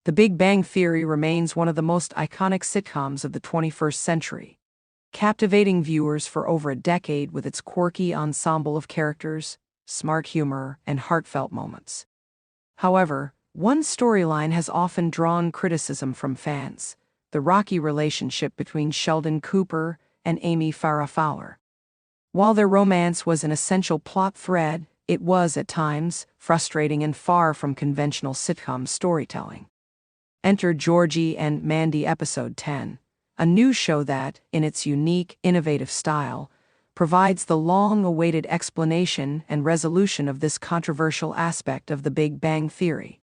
The Big Bang Theory remains one of the most iconic sitcoms of the 21st century, captivating viewers for over a decade with its quirky ensemble of characters, smart humor, and heartfelt moments. However, one storyline has often drawn criticism from fans: the rocky relationship between Sheldon Cooper and Amy Farrah Fowler. While their romance was an essential plot thread, it was, at times, frustrating and far from conventional sitcom storytelling. Enter Georgie and Mandy Episode 10, a new show that, in its unique, innovative style, provides the long-awaited explanation and resolution of this controversial aspect of the Big Bang Theory.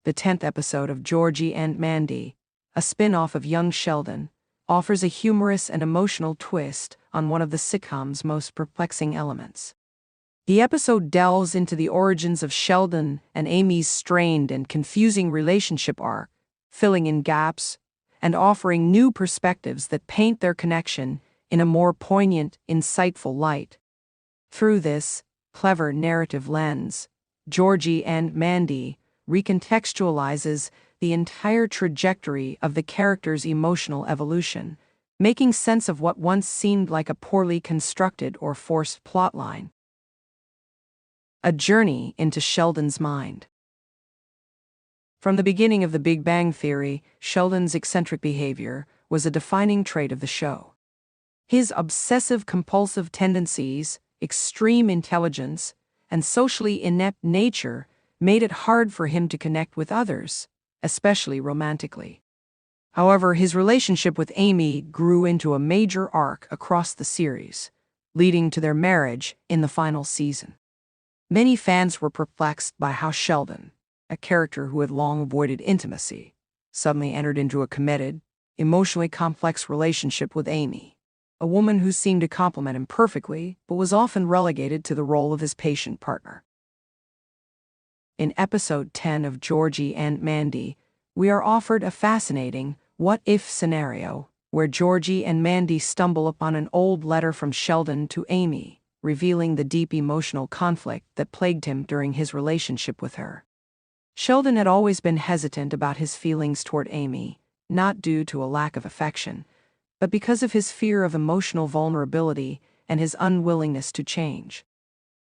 The 10th episode of Georgie and Mandy, a spin-off of Young Sheldon, offers a humorous and emotional twist on one of the sitcom's most perplexing elements. The episode delves into the origins of Sheldon and Amy's strained and confusing relationship arc, filling in gaps and offering new perspectives that paint their connection in a more poignant, insightful light. Through this clever narrative lens, Georgie and Mandy recontextualizes the entire trajectory of the character's emotional evolution, making sense of what once seemed like a poorly constructed or forced plotline. A journey into Sheldon's mind. From the beginning of the Big Bang Theory, Sheldon's eccentric behavior was a defining trait of the show. His obsessive-compulsive tendencies, extreme intelligence, and socially inept nature made it hard for him to connect with others, especially romantically. However, his relationship with Amy grew into a major arc across the series, leading to their marriage in the final season. Many fans were perplexed by how Sheldon, a character who had long avoided intimacy, suddenly entered into a committed, emotionally complex relationship with Amy, a woman who seemed to complement him perfectly but was often relegated to the role of his patient partner. In episode 10 of Georgie and Mandy, we are offered a fascinating what-if scenario where Georgie and Mandy stumble upon an old letter from Sheldon to Amy, revealing the deep emotional conflict that plagued him during his relationship with her. Sheldon had always been hesitant about his feelings toward Amy, not due to a lack of affection, but because of his fear of emotional vulnerability and his unwillingness to change.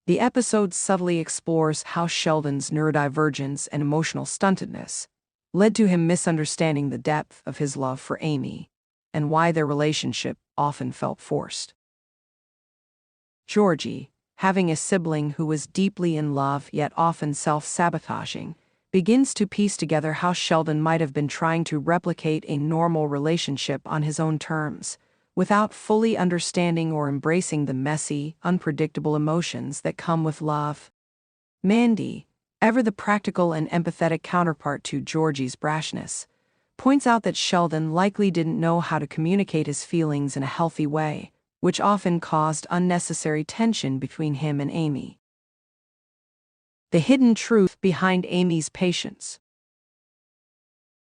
The episode subtly explores how Sheldon's neurodivergence and emotional stuntedness led to him misunderstanding the depth of his love for Amy and why their relationship often felt forced. Georgie, having a sibling who was deeply in love yet often self-sabotaging, begins to piece together how Sheldon might have been trying to replicate a normal relationship on his own terms, without fully understanding or embracing the messy, unpredictable emotions that come with love. Mandy, ever the practical and empathetic counterpart to Georgie's brashness, points out that Sheldon likely didn't know how to communicate his feelings in a healthy way, which often caused unnecessary tension between him and Amy. The hidden truth behind Amy's patience.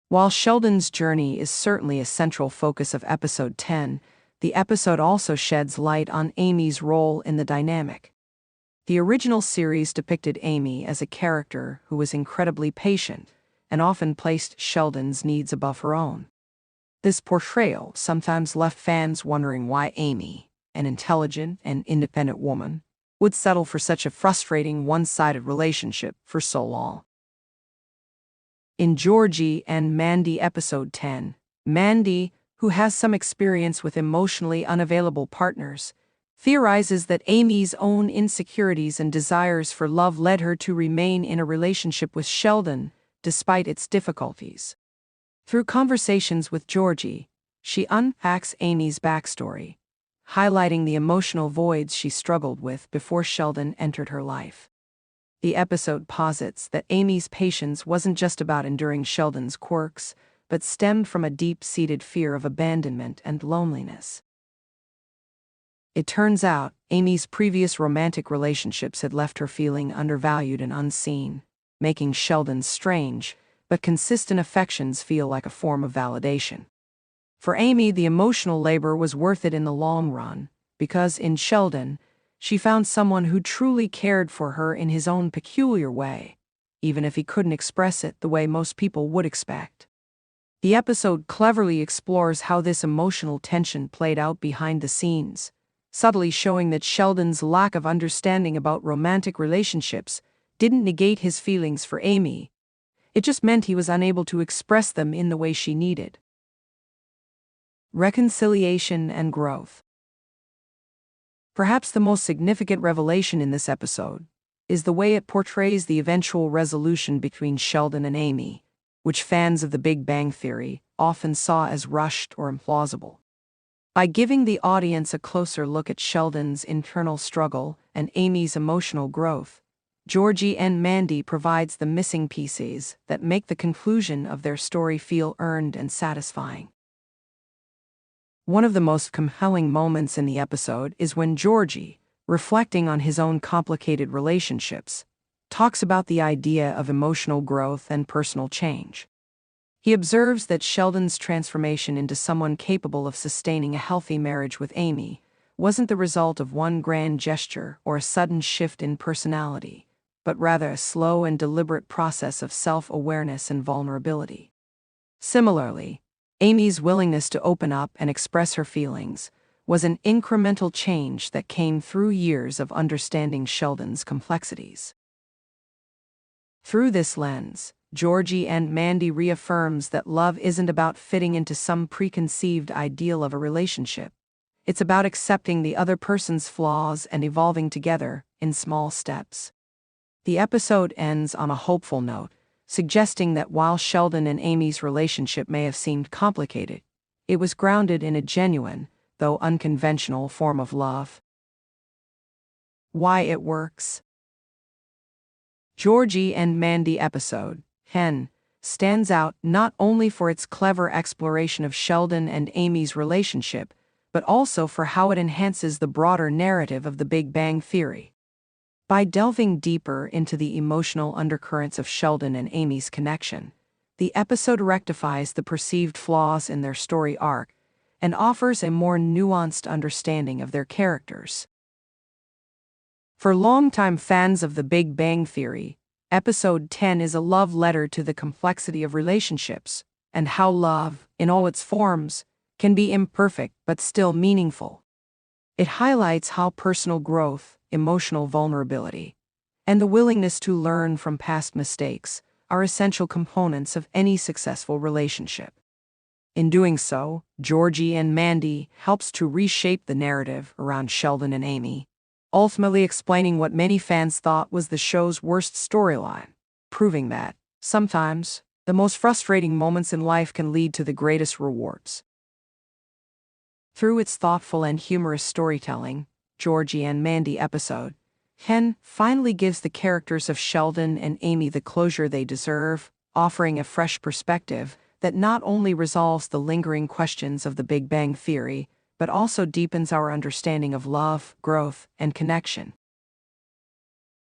While Sheldon's journey is certainly a central focus of episode 10, the episode also sheds light on Amy's role in the dynamic. The original series depicted Amy as a character who was incredibly patient and often placed Sheldon's needs above her own. This portrayal sometimes left fans wondering why Amy, an intelligent and independent woman, would settle for such a frustrating one-sided relationship for so long. In Georgie and Mandy episode 10, Mandy, who has some experience with emotionally unavailable partners, theorizes that Amy's own insecurities and desires for love led her to remain in a relationship with Sheldon despite its difficulties. Through conversations with Georgie, she unpacks Amy's backstory, highlighting the emotional voids she struggled with before Sheldon entered her life. The episode posits that Amy's patience wasn't just about enduring Sheldon's quirks, but stemmed from a deep-seated fear of abandonment and loneliness. It turns out, Amy's previous romantic relationships had left her feeling undervalued and unseen, making Sheldon's strange but consistent affections feel like a form of validation. For Amy, the emotional labor was worth it in the long run, because in Sheldon, she found someone who truly cared for her in his own peculiar way, even if he couldn't express it the way most people would expect. The episode cleverly explores how this emotional tension played out behind the scenes, subtly showing that Sheldon's lack of understanding about romantic relationships didn't negate his feelings for Amy. It just meant he was unable to express them in the way she needed. Reconciliation and growth. Perhaps the most significant revelation in this episode is the way it portrays the eventual resolution between Sheldon and Amy, which fans of The Big Bang Theory often saw as rushed or implausible. By giving the audience a closer look at Sheldon's internal struggle and Amy's emotional growth, Georgie and Mandy provides the missing pieces that make the conclusion of their story feel earned and satisfying. One of the most compelling moments in the episode is when Georgie, reflecting on his own complicated relationships, talks about the idea of emotional growth and personal change. He observes that Sheldon's transformation into someone capable of sustaining a healthy marriage with Amy wasn't the result of one grand gesture or a sudden shift in personality, but rather a slow and deliberate process of self-awareness and vulnerability. Similarly, Amy's willingness to open up and express her feelings was an incremental change that came through years of understanding Sheldon's complexities. Through this lens, Georgie and Mandy reaffirms that love isn't about fitting into some preconceived ideal of a relationship. It's about accepting the other person's flaws and evolving together in small steps. The episode ends on a hopeful note, suggesting that while Sheldon and Amy's relationship may have seemed complicated, it was grounded in a genuine, though unconventional, form of love. Why it works. Georgie and Mandy episode 10 stands out not only for its clever exploration of Sheldon and Amy's relationship, but also for how it enhances the broader narrative of The Big Bang Theory. By delving deeper into the emotional undercurrents of Sheldon and Amy's connection, the episode rectifies the perceived flaws in their story arc and offers a more nuanced understanding of their characters. For longtime fans of The Big Bang Theory, Episode 10 is a love letter to the complexity of relationships and how love, in all its forms, can be imperfect but still meaningful. It highlights how personal growth, emotional vulnerability, and the willingness to learn from past mistakes are essential components of any successful relationship. In doing so, Georgie and Mandy helps to reshape the narrative around Sheldon and Amy, ultimately explaining what many fans thought was the show's worst storyline, proving that, sometimes, the most frustrating moments in life can lead to the greatest rewards. Through its thoughtful and humorous storytelling, Georgie and Mandy episode 10 finally gives the characters of Sheldon and Amy the closure they deserve, offering a fresh perspective that not only resolves the lingering questions of The Big Bang Theory, but also deepens our understanding of love, growth, and connection.